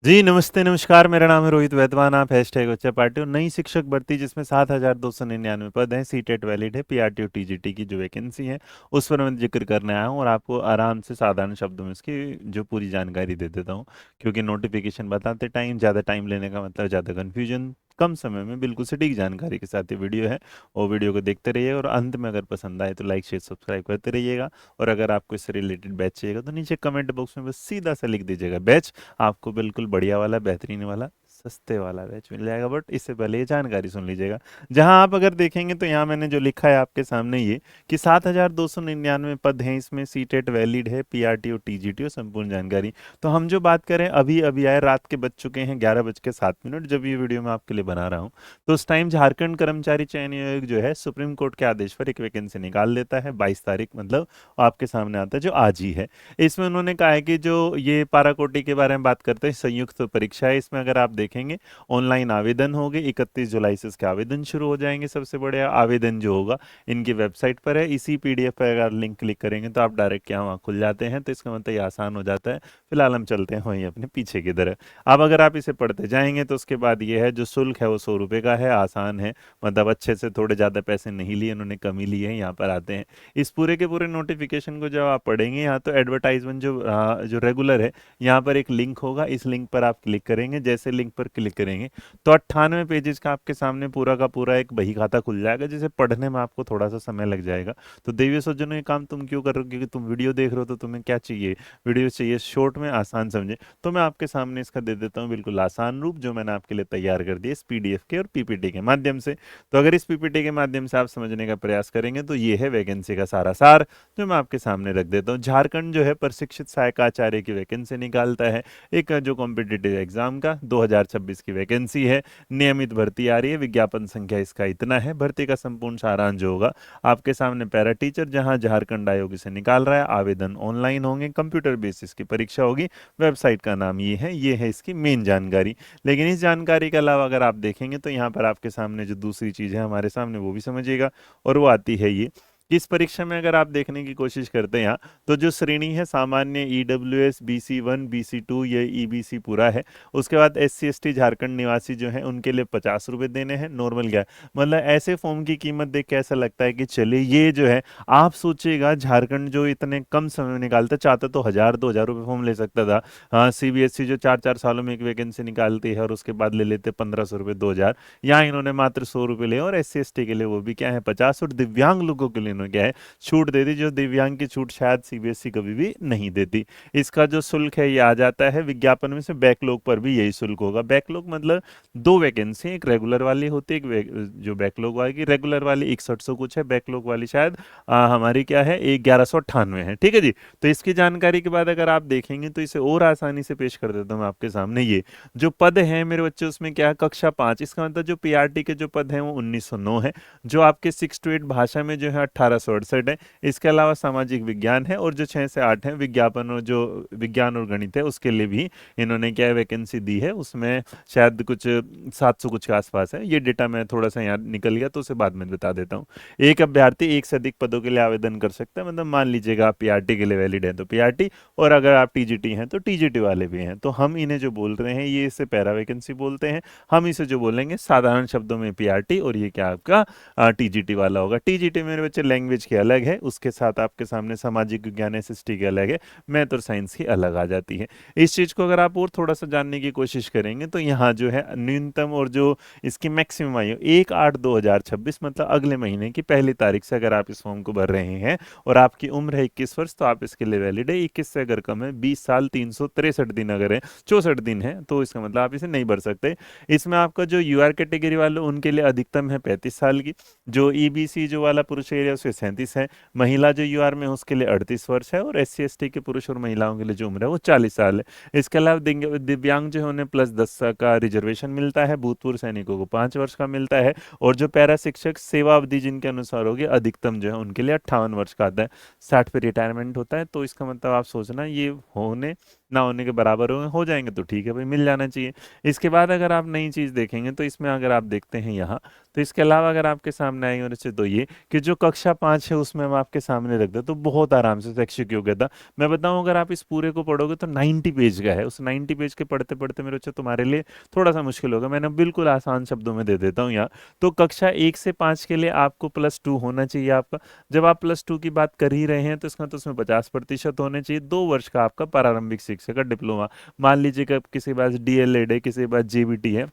जी, नमस्ते, नमस्कार। मेरा नाम है रोहित वैद्यवान। आप हैशटैग बच्चा पार्टी और नई शिक्षक भर्ती जिसमें 7,299 पद हैं, सीटेट वैलिड है, पीआरटी और टीजीटी की जो वैकेंसी है, उस पर मैं जिक्र करने आया हूँ और आपको आराम से साधारण शब्दों में इसकी जो पूरी जानकारी दे देता हूँ। क्योंकि नोटिफिकेशन बताते टाइम ज़्यादा टाइम लेने का मतलब ज़्यादा कन्फ्यूजन, कम समय में बिल्कुल सटीक जानकारी के साथ ये वीडियो है। और वीडियो को देखते रहिए और अंत में अगर पसंद आए तो लाइक शेयर सब्सक्राइब करते रहिएगा। और अगर आपको इससे रिलेटेड बैच चाहिएगा तो नीचे कमेंट बॉक्स में बस सीधा सा लिख दीजिएगा बैच। आपको बिल्कुल बढ़िया वाला, बेहतरीन वाला, सस्ते वाला बैच मिल जाएगा। बट इससे पहले ये जानकारी सुन लीजिएगा। जहां आप अगर देखेंगे तो यहाँ मैंने जो लिखा है आपके सामने ये कि 7,299 पद हैं, इसमें सीटेट वैलिड है, पीआरटी और टीजीटी और संपूर्ण जानकारी। तो हम जो बात करें अभी अभी आए, रात के बज चुके हैं 11:07 जब ये वीडियो मैं आपके लिए बना रहा हूँ। तो उस टाइम झारखंड कर्मचारी चयन आयोग जो है सुप्रीम कोर्ट के आदेश पर एक वैकेंसी निकाल देता है 22 तारीख, मतलब आपके सामने आता है जो आज ही है। इसमें उन्होंने कहा है कि जो ये पाराकोटी के बारे में बात करते हैं, संयुक्त परीक्षा है। इसमें अगर आप देखेंगे ऑनलाइन आवेदन होंगे, 31 जुलाई से इसके आवेदन शुरू हो जाएंगे। सबसे बड़े आवेदन जो होगा इनकी वेबसाइट पर है। इसी पीडीएफ पर अगर लिंक क्लिक करेंगे तो आप डायरेक्ट यहाँ वहाँ खुल जाते हैं। तो इसका मतलब ये आसान हो जाता है। फिलहाल हम चलते हैं वहीं अपने पीछे की तरफ। अब अगर आप इसे पढ़ते जाएंगे तो उसके बाद ये है जो शुल्क है वो 100 रुपये का है, आसान है। मतलब अच्छे से, थोड़े ज़्यादा पैसे नहीं लिए इन्होंने, कम ही लिए हैं। यहाँ पर आते हैं, इस पूरे के पूरे नोटिफिकेशन को जब आप पढ़ेंगे यहाँ तो एडवर्टाइजमेंट जो रेगुलर है, यहाँ पर एक लिंक होगा। इस लिंक पर आप क्लिक करेंगे। जैसे लिंक पर क्लिक करेंगे तो 98 पेजेस का आपके सामने पूरा का पूरा एक बही खाता खुल जाएगा, जिसे पढ़ने में आपको थोड़ा सा समय लग जाएगा। तो देवियों सज्जनों, ये काम तुम क्यों कर रहे हो? क्योंकि तुम वीडियो देख रहे हो तो तुम्हें क्या चाहिए? वीडियो चाहिए शॉर्ट में, आसान समझे। तो मैं आपके सामने इसका दे देता हूँ बिल्कुल आसान रूप, जो मैंने आपके लिए तैयार कर दिया इस पीडीएफ के और पीपीटी के माध्यम से। तो अगर इस पीपीटी के माध्यम से आप समझने का प्रयास करेंगे तो ये है वैकेंसी का सारा सार, जो मैं आपके सामने रख देता हूँ। झारखंड जो है प्रशिक्षित सहायक आचार्य की वैकेंसी निकालता है, एक जो कॉम्पिटिटिव एग्जाम का 2026 की वैकेंसी है। नियमित भर्ती आ रही है, विज्ञापन संख्या इसका इतना है। भर्ती का संपूर्ण सारांश जो होगा आपके सामने, पैरा टीचर जहां झारखंड आयोग इसे निकाल रहा है। आवेदन ऑनलाइन होंगे, कंप्यूटर बेसिस की परीक्षा होगी। वेबसाइट का नाम ये है इसकी मेन जानकारी। लेकिन इस जानकारी के अलावा अगर आप देखेंगे तो यहाँ पर आपके सामने जो दूसरी चीज़ है हमारे सामने, वो भी समझिएगा। और वो आती है ये कि इस परीक्षा में अगर आप देखने की कोशिश करते हैं यहाँ, तो जो श्रेणी है सामान्य, ईडब्ल्यूएस, BC1, BC2, ये ईबीसी पूरा है। उसके बाद SC ST झारखंड निवासी जो है उनके लिए 50 रुपये देने हैं। नॉर्मल क्या है, मतलब ऐसे फॉर्म की कीमत देख के ऐसा लगता है कि चलिए ये जो है, आप सोचिएगा झारखंड जो इतने कम समय में निकालता, चाहता तो 1,000-2,000 रुपये फॉर्म ले सकता था। हाँ, CBSE जो 4-4 सालों में एक वैकेंसी निकालती है और उसके बाद ले लेते 1,500 रुपये, 2,000। यहाँ इन्होंने मात्र 100 रुपये लिए, और SC ST के लिए वो भी क्या है 50, और दिव्यांग लोगों के लिए इन्होंने क्या है छूट दे दी, जो दिव्यांग की छूट शायद CBSE कभी भी नहीं देती। इसका जो शुल्क है ये आ जाता है विज्ञापन में से। बैकलॉग पर भी यही शुल्क होगा। बैकलॉग मतलब दो वैकेंसी, एक रेगुलर वाली होती है, जो बैकलॉग वाली, रेगुलर वाली 6100 कुछ है, बैकलॉग वाली शायद हमारी क्या है 1198 है। ठीक है जी। तो इसकी जानकारी के बाद अगर आप देखेंगे तो इसे और आसानी से पेश कर देता हूँ मैं आपके सामने। ये जो पद हैं मेरे बच्चे, उसमें क्या है कक्षा 5, इसका मतलब जो पीआरटी के जो पद हैं वो 1909 है। जो आपके 6 to 8 भाषा में जो है 1868 है। इसके अलावा सामाजिक विज्ञान है, और जो 6 से 8 है विज्ञापन, और जो विज्ञान और गणित है उसके लिए भी इन्होंने क्या है वैकेंसी दी है। उसमें शायद कुछ 700 कुछ के आसपास है। ये डेटा मैं थोड़ा सा यहाँ निकल गया तो उसे बाद में बता देता हूँ। एक अभ्यर्थी एक से अधिक पदों के लिए आवेदन कर सकता है। मतलब मान लीजिएगा आप पीआरटी के लिए वैलिड है तो पीआरटी, और अगर आप टीजीटी हैं तो टीजीटी वाले भी हैं। तो हम इन्हें जो बोल रहे हैं ये इसे पैरा वैकेंसी बोलते हैं। हम इसे जो बोलेंगे साधारण शब्दों में पीआरटी, और ये क्या आपका टीजीटी वाला होगा। टीजीटी मेरे बच्चे लैंग्वेज के अलग है, उसके साथ आपके सामने सामाजिक विज्ञान SST के अलग है, मैथ और साइंस की अलग आ जाती है। इस चीज को अगर आप और थोड़ा सा जानने की कोशिश करेंगे तो यहाँ जो है न्यूनतम और जो इसकी मैक्सिमम आयु 1/8/2026, मतलब अगले महीने की 1 तारीख से अगर आप इस फॉर्म को भर रहे हैं और आपकी उम्र है 21 वर्ष, तो आप इसके लिए वैलिड है। 21 से अगर कम है, 20 साल 363 दिन अगर है, 64 दिन है, तो इसका मतलब आप इसे नहीं भर सकते। इसमें आपका जो यूआर कैटेगरी वाले उनके लिए अधिकतम है 35 साल की। जो ईबीसी जो वाला पुरुष एरिया उसके 37 है। महिला जो यूआर में उसके लिए 38 वर्ष है, और SC ST के पुरुष और महिलाओं के लिए जो उम्र है वो 40 साल है। इसके अलावा दिव्यांग जो है उन्हें +10 का रिजर्वेशन मिलता है। भूतपूर्व सैनिकों को 5 वर्ष का मिलता है। और जो पैरा शिक्षक सेवा अवधि जिनके अनुसार होगी अधिकतम जो है उनके लिए 58 वर्ष का आता है। 60 पे रिटायरमेंट होता है। तो इसका मतलब आप सोचना ये होने ना होने के बराबर हो जाएंगे तो ठीक है भाई, मिल जाना चाहिए। इसके बाद अगर आप नई चीज देखेंगे तो इसमें अगर आप देखते हैं यहाँ, तो इसके अलावा अगर आपके सामने आएंगे और इससे तो ये कि जो कक्षा 5 है उसमें हम आपके सामने रख दे तो बहुत आराम से शैक्षिक योग्यता। मैं बताऊं अगर आप इस पूरे को पढ़ोगे तो 90 पेज का है, उस 90 पेज के पढ़ते पढ़ते मेरे बच्चे तुम्हारे लिए थोड़ा सा मुश्किल होगा। मैंने बिल्कुल आसान शब्दों में दे देता हूँ यहाँ। तो कक्षा 1 से 5 के लिए आपको +2 होना चाहिए आपका। जब आप +2 की बात कर ही रहे हैं तो इसका तो उसमें 50% होने चाहिए। 2 वर्ष का आपका प्रारंभिक शिक्षा का डिप्लोमा। मान लीजिए कि किसी के पास डीएलएड है, किसी के पास जेबीटी है,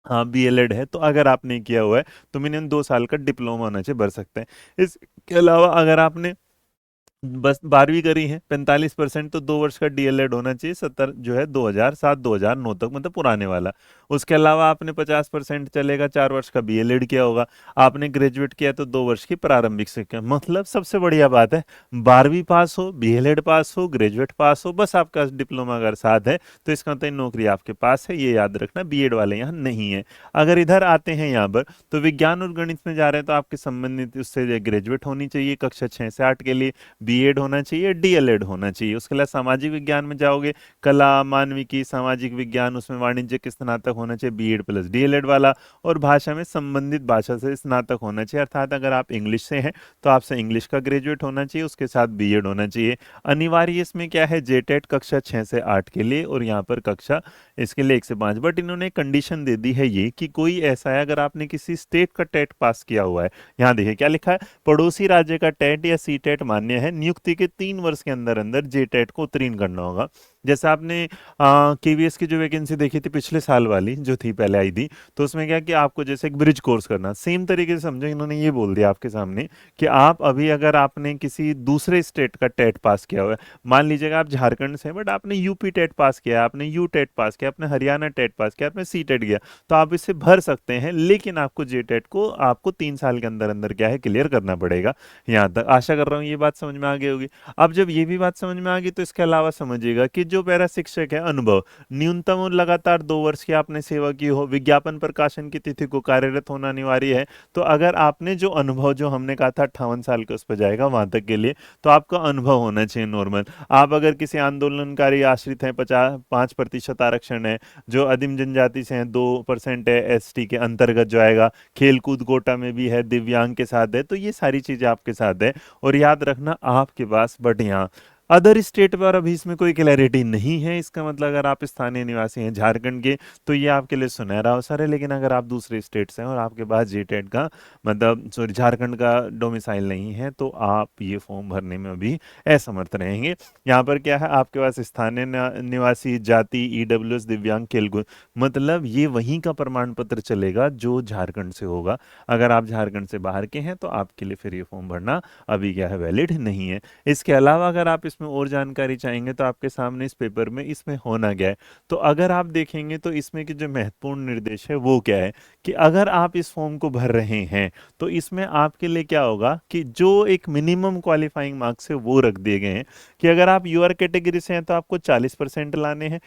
हाँ बीएलएड है, तो अगर आपने किया हुआ है तो मिनिमम 2 साल का डिप्लोमा होना चाहिए, भर सकते हैं। इसके अलावा अगर आपने बस 12वीं करी है 45%, तो 2 वर्ष का डीएलएड होना चाहिए, 70 जो है 2007-2009 तक, मतलब पुराने वाला। उसके अलावा आपने 50% चलेगा, 4 वर्ष का बीएलएड किया होगा। आपने ग्रेजुएट किया तो 2 वर्ष की प्रारंभिक शिक्षा। मतलब सबसे बढ़िया बात है 12वीं पास हो, बीएलएड पास हो, ग्रेजुएट पास हो, बस आपका डिप्लोमा अगर साथ है तो इसका मतलब नौकरी आपके पास है। ये याद रखना, बीएड वाले यहाँ नहीं है। अगर इधर आते हैं यहाँ पर तो विज्ञान और गणित में जा रहे हैं तो आपके संबंधित उससे ग्रेजुएट होनी चाहिए कक्षा 6 से 8 के लिए, बीएड होना चाहिए, डीएलएड होना चाहिए। उसके अलावा सामाजिक विज्ञान में जाओगे, कला, मानविकी, सामाजिक विज्ञान, उसमें वाणिज्य स्नातक होना चाहिए, बीएड प्लस डीएलएड वाला। और भाषा में संबंधित भाषा से स्नातक होना चाहिए, अर्थात अगर आप इंग्लिश से हैं तो आपसे इंग्लिश का ग्रेजुएट होना चाहिए, उसके साथ बीएड होना चाहिए। अनिवार्य इसमें क्या है, जेटेट कक्षा 6 से 8 के लिए, और यहाँ पर कक्षा इसके लिए 1 से 5। बट इन्होंने कंडीशन दे दी है ये कि कोई ऐसा है अगर आपने किसी स्टेट का टेट पास किया हुआ है, यहाँ देखिए क्या लिखा है, पड़ोसी राज्य का टेट या सी टेट मान्य है, नियुक्ति के 3 वर्ष के अंदर अंदर जे टेट को उत्तीर्ण करना होगा। जैसे आपने केवीएस की जो वैकेंसी देखी थी पिछले साल वाली जो थी, पहले आई थी, तो उसमें क्या कि आपको जैसे एक ब्रिज कोर्स करना, सेम तरीके से समझो इन्होंने ये बोल दिया आपके सामने कि आप अभी अगर आपने किसी दूसरे स्टेट का टेट पास किया हुआ है, मान लीजिएगा आप झारखंड से हैं बट आपने यूपी टेट पास किया, आपने यू टेट पास किया, आपने हरियाणा टेट पास किया, आपने सी टेट किया, तो आप इसे भर सकते हैं, लेकिन आपको जे टेट को आपको 3 साल के अंदर अंदर क्या है क्लियर करना पड़ेगा। यहाँ तक आशा कर रहा हूँ ये बात समझ में आ गई होगी। अब जब ये भी बात समझ में आ गई तो इसके अलावा समझिएगा कि जो पैरा शिक्षक है, अनुभव न्यूनतम और लगातार 2 वर्ष की आपने सेवा की हो, विज्ञापन प्रकाशन की तिथि को कार्यरत होना अनिवार्य है। तो अगर आपने जो अनुभव जो हमने कहा था 58 साल के उस पर जाएगा वहां तक के लिए, तो आपका अनुभव होना चाहिए नॉर्मल। आप अगर किसी आंदोलनकारी आश्रित हैं, 5% आरक्षण है, जो आदिम जनजाति से हैं 2% है, एसटी के अंतर्गत जो आएगा, खेल कूद कोटा में भी है, दिव्यांग के साथ है, तो ये सारी चीजें आपके साथ है। और याद रखना आपके पास बट यहाँ अदर स्टेट पर अभी इसमें कोई क्लैरिटी नहीं है। इसका मतलब अगर आप स्थानीय निवासी हैं झारखंड के तो ये आपके लिए सुनहरा अवसर है, लेकिन अगर आप दूसरे स्टेट से हैं और आपके पास जेटेट का मतलब सॉरी झारखंड का डोमिसाइल नहीं है तो आप ये फॉर्म भरने में अभी असमर्थ रहेंगे। यहाँ पर क्या है, आपके पास स्थानीय निवासी, जाति, ईडब्ल्यूएस, दिव्यांग, खेलकूद, मतलब ये वहीं का प्रमाण पत्र चलेगा जो झारखंड से होगा। अगर आप झारखंड से बाहर के हैं तो आपके लिए फिर ये फॉर्म भरना अभी क्या है वैलिड नहीं है। इसके अलावा अगर आप इसमें और जानकारी चाहेंगे तो आपके सामने इस पेपर में इसमें होना क्या है, तो अगर आप देखेंगे तो इसमें की जो महत्वपूर्ण निर्देश है वो क्या है कि अगर आप इस फॉर्म को भर रहे हैं तो इसमें आपके लिए क्या होगा कि जो एक मिनिमम क्वालिफाइंग मार्क्स है वो रख दिए गए हैं कि अगर आप यूआर कैटेगरी से हैं तो आपको 40% लाने हैं,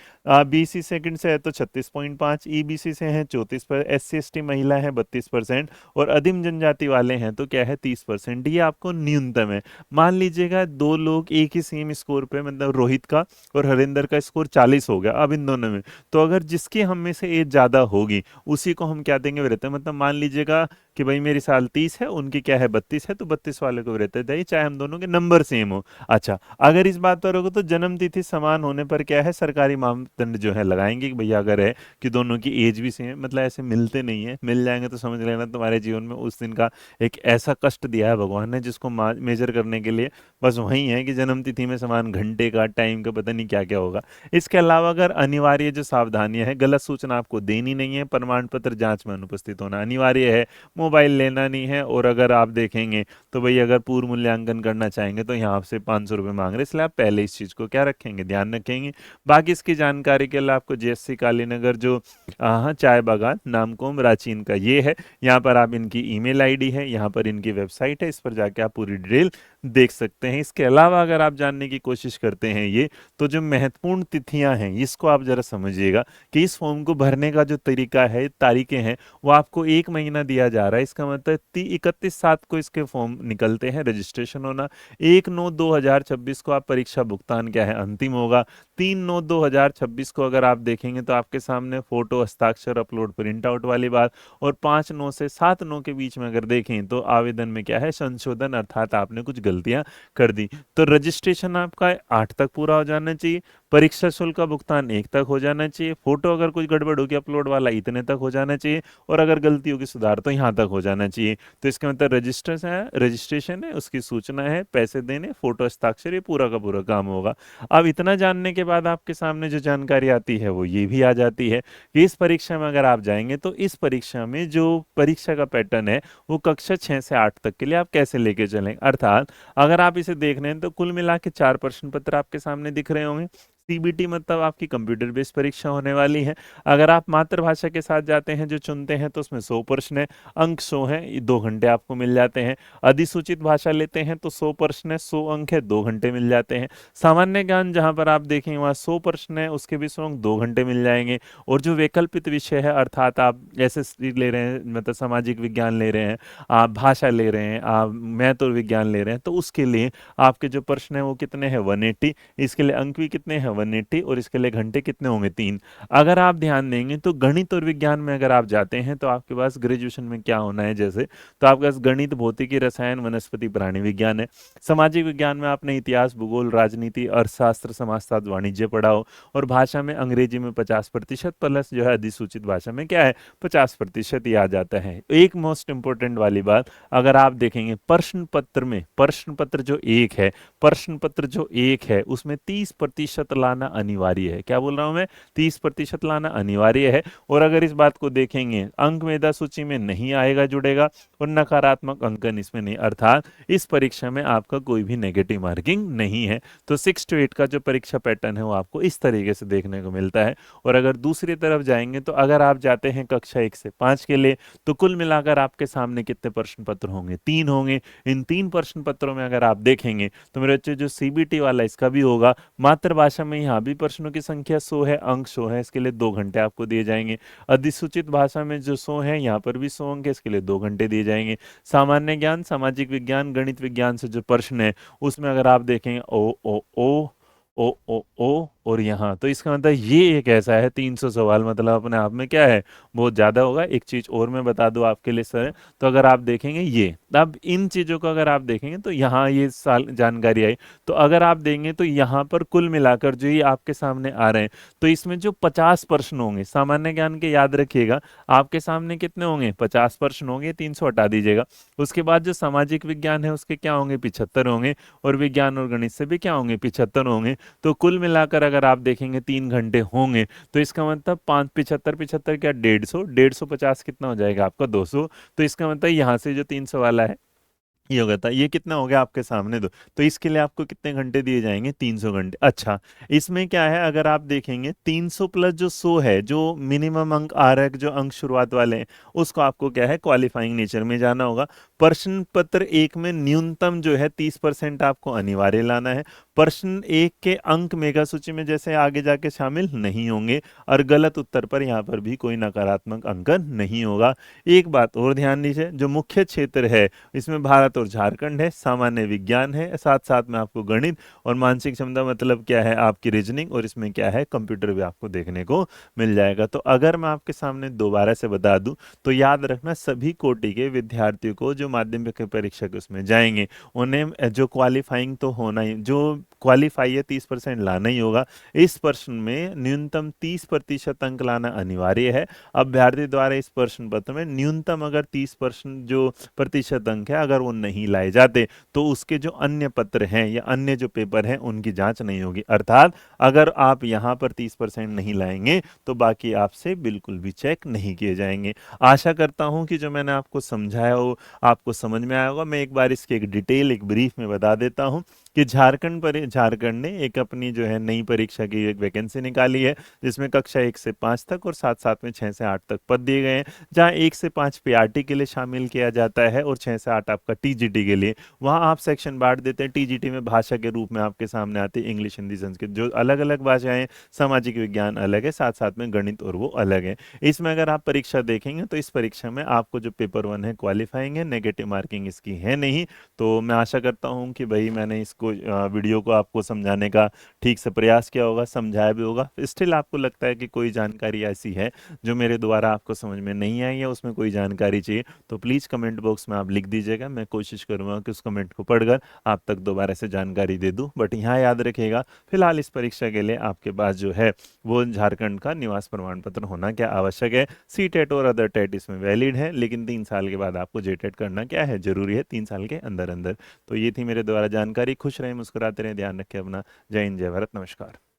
बीसी सेकंड से है तो 36.5, ईबीसी से हैं 34%, एससी एसटी महिला है 32%, और अधिम जनजाति वाले हैं तो क्या है 30%। ये आपको न्यूनतम है। मान लीजिएगा 2 लोग एक ही सेम स्कोर पे, मतलब रोहित का और हरिंदर का स्कोर 40 हो गया अब इन दोनों में, तो अगर जिसकी हम में से एज ज्यादा होगी उसी को हम क्या देंगे रहते हैं, मतलब मान लीजिएगा कि भाई मेरी साल 30 है, उनकी क्या है 32 है, तो 32 वाले को रहते हैं, चाहे हम दोनों के नंबर सेम हो। अच्छा, अगर इस बात पर होगा तो जन्म तिथि समान होने पर क्या है सरकारी मापदंड जो है लगाएंगे कि भैया अगर है कि दोनों की एज भी सेम, मतलब ऐसे मिलते नहीं है, मिल जाएंगे तो समझ लेना तुम्हारे जीवन में उस दिन का एक ऐसा कष्ट दिया है भगवान ने जिसको मेजर करने के लिए बस वही है कि जन्म तिथि में समान घंटे का, टाइम का, पता नहीं क्या क्या होगा। इसके अलावा अगर अनिवार्य जो सावधानियां है, गलत सूचना आपको देनी नहीं है, प्रमाण पत्र जांच में अनुपस्थित होना अनिवार्य है, मोबाइल लेना नहीं है, और अगर आप देखेंगे तो भाई अगर पूर्व मूल्यांकन करना चाहेंगे तो यहाँ आपसे 500 रुपये मांग रहे, इसलिए आप पहले इस चीज़ को क्या रखेंगे, ध्यान रखेंगे। बाकी इसकी जानकारी के लिए आपको जेएससी कालीनगर जो हाँ चाय बागान नामकोम रांची इनका ये है, यहाँ पर आप इनकी ईमेल आईडी है, यहाँ पर इनकी वेबसाइट है, इस पर जाके आप पूरी डिटेल देख सकते हैं। इसके अलावा अगर आप जानने की कोशिश करते हैं ये, तो जो महत्वपूर्ण तिथियां हैं इसको आप जरा समझिएगा कि इस फॉर्म को भरने का जो तरीका है, तारीखें हैं, वो आपको 1 महीना दिया जा रहा है। इसका मतलब 31/7 को इसके फॉर्म निकलते हैं, रजिस्ट्रेशन होना 1/9/2026 को आप परीक्षा भुगतान क्या है अंतिम होगा। 3/9/2026 को अगर आप देखेंगे तो आपके सामने फोटो, हस्ताक्षर, अपलोड, प्रिंट आउट वाली बात, और 5/9 से 7/9 के बीच में अगर देखें तो आवेदन में क्या है संशोधन, अर्थात आपने कुछ गलतियां कर दी। तो रजिस्ट्रेशन आपका 8 तक पूरा हो जाना चाहिए, परीक्षा शुल्क का भुगतान 1 तक हो जाना चाहिए, फोटो अगर कुछ गड़बड़ होगी अपलोड वाला इतने तक हो जाना चाहिए, और अगर गलती होगी सुधार तो यहाँ तक हो जाना चाहिए। तो इसका मतलब रजिस्ट्रेशन है, उसकी सूचना है, पैसे देने, फोटो, हस्ताक्षर, ये पूरा का पूरा काम होगा। अब इतना जानने के बाद आपके सामने जो जानकारी आती है वो ये भी आ जाती है कि इस परीक्षा में अगर आप जाएंगे तो इस परीक्षा में जो परीक्षा का पैटर्न है वो कक्षा 6 से 8 तक के लिए आप कैसे लेके चलें। अर्थात अगर आप इसे देख रहे हैं तो कुल मिला के 4 प्रश्न पत्र आपके सामने दिख रहे होंगे। सीबीटी मतलब आपकी कंप्यूटर बेस्ड परीक्षा होने वाली है। अगर आप मातृभाषा के साथ जाते हैं जो चुनते हैं तो उसमें 100 प्रश्न है, अंक 100 है, 2 घंटे आपको मिल जाते हैं। अधिसूचित भाषा लेते हैं तो 100 प्रश्न है, 100 अंक है, 2 घंटे मिल जाते हैं। सामान्य ज्ञान जहां पर आप देखेंगे वहां 100 प्रश्न है, उसके भी 100 अंक, 2 घंटे मिल जाएंगे। और जो वैकल्पिक विषय है, अर्थात आप एसएसटी ले रहे हैं, मतलब सामाजिक विज्ञान ले रहे हैं, आप भाषा ले रहे हैं, आप मैथ और विज्ञान ले रहे हैं, तो उसके लिए आपके जो प्रश्न है वो कितने हैं 180, इसके लिए अंक भी कितने हैं 180, और इसके लिए घंटे कितने होंगे 3। अगर आप ध्यान देंगे तो गणित और विज्ञान में अगर आप जाते हैं तो आपके पास ग्रेजुएशन में क्या होना है, जैसे तो आपके पास गणित, भौतिकी, रसायन, वनस्पति, प्राणी विज्ञान है। सामाजिक विज्ञान में आपने इतिहास, भूगोल, राजनीति, अर्थशास्त्र, समाजशास्त्र, वाणिज्य पढ़ा हो, और भाषा में अंग्रेजी में 50% प्लस जो है अधिसूचित भाषा में क्या है 50% ही आ जाता है। एक मोस्ट इंपोर्टेंट वाली बात, अगर आप देखेंगे प्रश्न पत्र में, प्रश्न पत्र जो एक है, प्रश्न पत्र जो एक है उसमें 30% लाना अनिवार्य है। क्या बोल रहा हूं मैं, 30% लाना अनिवार्य है। और अगर इस बात को देखेंगे अंक मेधा सूची में नहीं आएगा जुड़ेगा, और नकारात्मक अंकन इसमें नहीं, अर्थात इस परीक्षा में आपका कोई भी नेगेटिव मार्किंग नहीं है। तो 6 to 8 का जो परीक्षा पैटर्न है वो आपको इस तरीके से देखने को मिलता है। और अगर दूसरी तरफ जाएंगे तो अगर आप जाते हैं कक्षा 1 से 5 के लिए, तो कुल मिलाकर आपके सामने कितने प्रश्न पत्र होंगे, 3 होंगे। इन 3 प्रश्न पत्रों में अगर आप देखेंगे तो मेरे बच्चे जो सीबीटी वाला इसका भी होगा, मातृभाषा में यहाँ भी प्रश्नों की संख्या 100 है, अंक 100 है, इसके लिए 2 घंटे आपको दिए जाएंगे। अधिसूचित भाषा में जो 100 है यहाँ पर भी 100 अंक है, इसके लिए 2 घंटे दिए जाएंगे। सामान्य ज्ञान, सामाजिक विज्ञान, गणित विज्ञान से जो प्रश्न है उसमें अगर आप देखेंगे ओ और यहाँ, तो इसका मतलब ये एक ऐसा है 300 सवाल, मतलब अपने आप में क्या है बहुत ज्यादा होगा। एक चीज और मैं बता दूं आपके लिए सर, तो अगर आप देखेंगे ये, अब इन चीजों को अगर आप देखेंगे तो यहाँ ये साल जानकारी आई, तो अगर आप देंगे तो यहाँ पर कुल मिलाकर जो ये आपके सामने आ रहे हैं, तो इसमें जो 50 प्रश्न होंगे सामान्य ज्ञान के, याद रखिएगा आपके सामने कितने होंगे 50 प्रश्न होंगे, 300 हटा दीजिएगा। उसके बाद जो सामाजिक विज्ञान है उसके क्या होंगे 75 होंगे, और विज्ञान और गणित से भी क्या होंगे 75 होंगे। तो कुल मिलाकर अगर आप देखेंगे 3 घंटे होंगे, तो इसका मतलब 5 75 75 क्या 150 कितना हो जाएगा आपका 200। तो इसका मतलब यहाँ से जो 300 वाला है ये हो गया था, ये कितना हो गया आपके सामने दो, तो इसके लिए आपको कितने घंटे दिए जाएंगे 300 घंटे। अच्छा, इसमें क्या है अगर आप देखेंगे 300 प्लस जो 100 है, जो मिनिमम अंक आ रहा है, जो अंक शुरुआत वाले हैं उसको आपको क्या है क्वालिफाइंग नेचर में जाना होगा। प्रश्न पत्र एक में न्यूनतम जो है 30% आपको अनिवार्य लाना है। प्रश्न एक के अंक मेगा सूची में जैसे आगे जाके शामिल नहीं होंगे, और गलत उत्तर पर यहाँ पर भी कोई नकारात्मक अंकन नहीं होगा। एक बात और ध्यान दीजिए, जो मुख्य क्षेत्र है इसमें भारत और झारखंड है, सामान्य विज्ञान है, साथ साथ में आपको गणित और मानसिक क्षमता मतलब क्या है आपकी रीजनिंग, और इसमें क्या है कंप्यूटर भी आपको देखने को मिल जाएगा। तो अगर मैं आपके सामने दोबारा से बता दूं तो याद रखना सभी कोटि के विद्यार्थियों को जो माध्यमिक परीक्षा के उसमें जाएंगे उन्हें जो क्वालिफाइंग तो होना ही, जो क्वालिफाई है 30% लाना ही होगा। इस प्रश्न में न्यूनतम 30% अंक लाना अनिवार्य है। अभ्यर्थी द्वारा इस प्रश्न पत्र में न्यूनतम अगर 30% जो प्रतिशत अंक है अगर वो नहीं लाए जाते तो उसके जो अन्य पत्र हैं या अन्य जो पेपर हैं उनकी जांच नहीं होगी। अर्थात अगर आप यहाँ पर 30% नहीं लाएंगे तो बाकी आपसे बिल्कुल भी चेक नहीं किए जाएंगे। आशा करता हूं कि जो मैंने आपको समझाया हो आपको समझ में आया होगा। मैं एक बार इसकी एक डिटेल एक ब्रीफ में बता देता हूं कि झारखंड ने एक अपनी जो है नई परीक्षा की एक वैकेंसी निकाली है, जिसमें कक्षा 1 से 5 तक और साथ साथ में 6 से 8 तक पद दिए गए हैं, जहां 1 से 5 पीआरटी के लिए शामिल किया जाता है और 6 से 8 आपका टीजीटी के लिए। वहां आप सेक्शन बांट देते हैं। टीजीटी में भाषा के रूप में आपके सामने आती है इंग्लिश, हिंदी, संस्कृत, जो अलग अलग भाषाएं, सामाजिक विज्ञान अलग है, साथ साथ में गणित और वो अलग है। इसमें अगर आप परीक्षा देखेंगे तो इस परीक्षा में आपको जो पेपर 1 है क्वालिफाइंग है, नेगेटिव मार्किंग इसकी है नहीं। तो मैं आशा करता हूं कि भाई मैंने इसको वीडियो को आपको समझाने का ठीक से प्रयास किया होगा, समझाया भी होगा। स्टिल आपको लगता है कि कोई जानकारी ऐसी है जो मेरे द्वारा आपको समझ में नहीं आई है, उसमें कोई जानकारी चाहिए, तो प्लीज़ कमेंट बॉक्स में आप लिख दीजिएगा। मैं कोशिश करूंगा कि उस कमेंट को पढ़कर आप तक दोबारा से जानकारी दे दूं। बट यहाँ याद रखिएगा, फिलहाल इस परीक्षा के लिए आपके पास जो है वो झारखंड का निवास प्रमाण पत्र होना क्या आवश्यक है। सी टेट और अदर टेट इसमें वैलिड है, लेकिन 3 साल के बाद आपको जे टेट करना क्या है, जरूरी है, 3 साल के अंदर अंदर। तो ये थी मेरे द्वारा जानकारी। खुश रहें, मुस्कुराते रहें, ध्यान रखें अपना। जय हिंद, जय भारत, नमस्कार।